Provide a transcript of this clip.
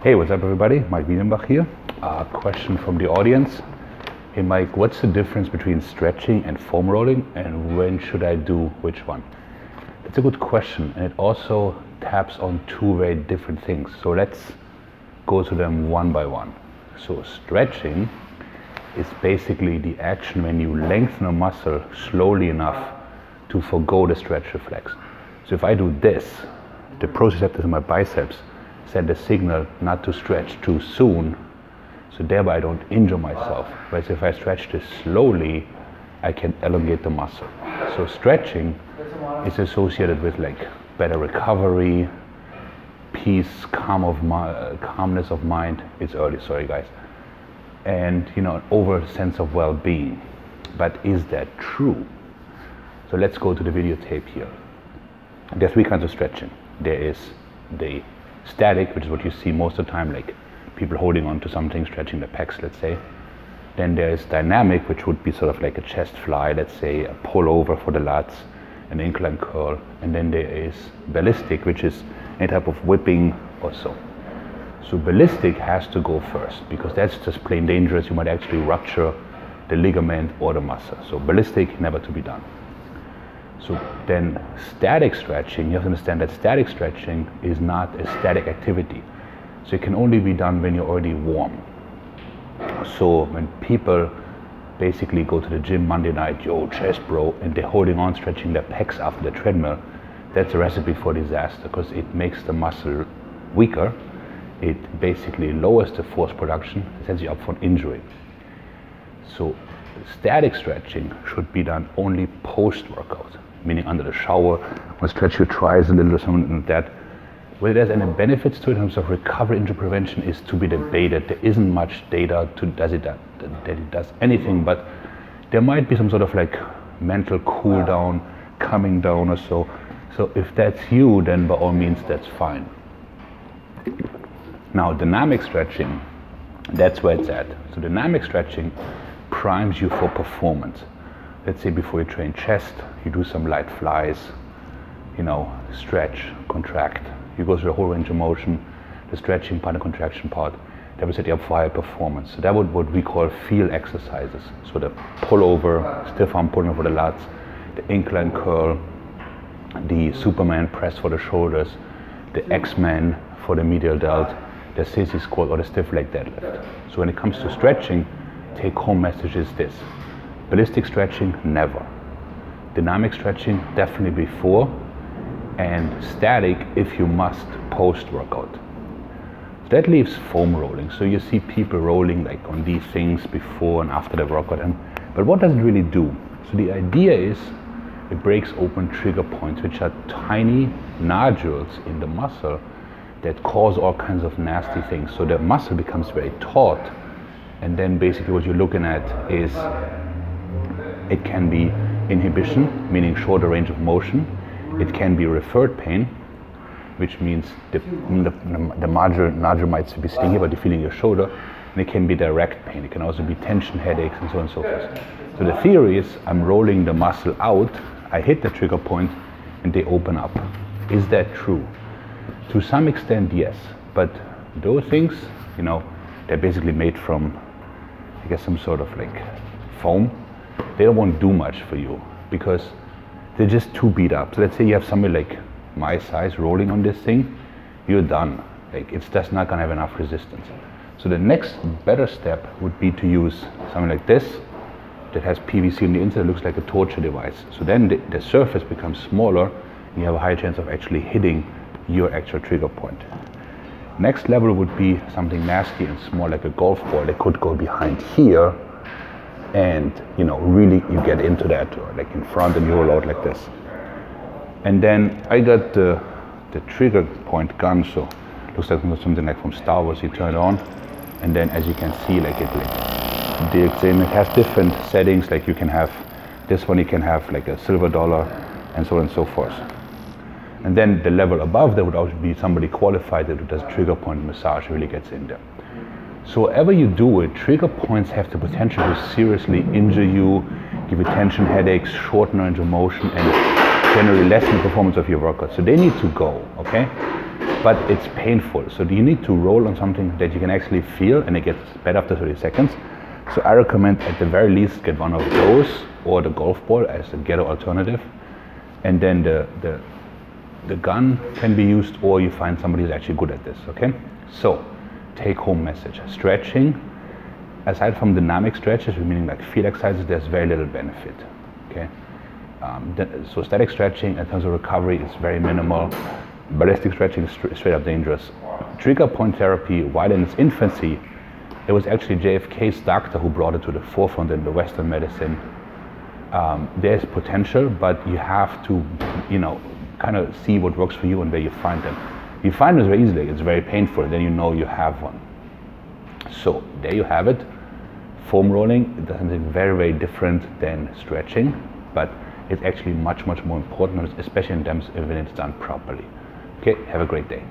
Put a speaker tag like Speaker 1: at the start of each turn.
Speaker 1: Hey, what's up everybody? Maik Wiedenbach here. Question from the audience. Hey Mike, what's the difference between stretching and foam rolling, and when should I do which one? It's a good question, and it also taps on two very different things. So let's go to them one by one. So stretching is basically the action when you lengthen a muscle slowly enough to forgo the stretch reflex. So if I do this, the proprioceptors in my biceps send a signal not to stretch too soon, so thereby I don't injure myself. Whereas if I stretch this slowly, I can elongate the muscle. So stretching is associated with like better recovery, peace, calmness of mind. It's early, sorry guys. And an over sense of well-being. But is that true? So let's go to the videotape here. There are three kinds of stretching. There is the static, which is what you see most of the time, like people holding on to something, stretching the pecs, let's say. Then there is dynamic, which would be sort of like a chest fly, let's say a pull over for the lats, an incline curl. And then there is ballistic, which is any type of whipping or so. So ballistic has to go first, because that's just plain dangerous. You might actually rupture the ligament or the muscle. So ballistic, never to be done. So then static stretching, you have to understand that static stretching is not a static activity. So it can only be done when you're already warm. So when people basically go to the gym Monday night, yo, chest bro, and they're holding on, stretching their pecs after the treadmill, that's a recipe for disaster, because it makes the muscle weaker. It basically lowers the force production, it sets you up for an injury. So static stretching should be done only post-workout, meaning under the shower, or stretch your thighs a little or something like that. Whether there's any benefits to it in terms of recovery injury prevention is to be debated. There isn't much data that it does anything, but there might be some sort of like mental cool down, coming down or so. So if that's you, then by all means that's fine. Now dynamic stretching, that's where it's at. So dynamic stretching primes you for performance. Let's say before you train chest, you do some light flies, stretch, contract. You go through the whole range of motion, the stretching part, the contraction part. That will set you up for higher performance. So that would what we call feel exercises. So the pull over, stiff arm pulling over the lats, the incline curl, the Superman press for the shoulders, the X-Men for the medial delt, the sissy squat or the stiff leg deadlift. So when it comes to stretching, take home message is this: ballistic stretching, never. Dynamic stretching, definitely before, and static, if you must, post-workout. So that leaves foam rolling. So you see people rolling like on these things before and after the workout. But what does it really do? So the idea is it breaks open trigger points, which are tiny nodules in the muscle that cause all kinds of nasty things. So the muscle becomes very taut, and then basically what you're looking at is it can be inhibition, meaning shorter range of motion. It can be referred pain, which means the nodule might be stinging, but you're feeling your shoulder. And it can be direct pain. It can also be tension headaches and so on and so forth. So the theory is I'm rolling the muscle out, I hit the trigger point, and they open up. Is that true? To some extent, yes. But those things, they're basically made from, I guess, some sort of like foam. They won't do much for you because they're just too beat up. So let's say you have somebody like my size rolling on this thing, you're done. Like it's just not gonna have enough resistance. So the next better step would be to use something like this that has PVC on the inside, it looks like a torture device. So then the surface becomes smaller and you have a higher chance of actually hitting your actual trigger point. Next level would be something nasty and small like a golf ball that could go behind here, and really you get into that, or like in front, and you roll out like this. And then I got the trigger point gun, so it looks like something like from Star Wars. You turn it on, and then as you can see, it has different settings. Like you can have this one, you can have like a silver dollar, and so on and so forth. And then the level above that would also be somebody qualified that does trigger point massage, really gets in there. So whatever you do it, trigger points have the potential to seriously injure you, give you tension headaches, shorten range of motion, and generally lessen the performance of your workout. So they need to go, okay? But it's painful. So you need to roll on something that you can actually feel, and it gets better after 30 seconds. So I recommend at the very least get one of those or the golf ball as a ghetto alternative. And then the gun can be used, or you find somebody who's actually good at this, okay? So take home message. Stretching, aside from dynamic stretches, meaning like field exercises, there's very little benefit, okay? So static stretching in terms of recovery is very minimal. Ballistic stretching is straight up dangerous. Trigger point therapy, while in its infancy, it was actually JFK's doctor who brought it to the forefront in the Western medicine. There's potential, but you have to, kind of see what works for you and where you find them. You find them very easily, it's very painful, then you know you have one. So there you have it. Foam rolling, it does something very, very different than stretching, but it's actually much, much more important, especially in terms of when it's done properly. Okay, have a great day.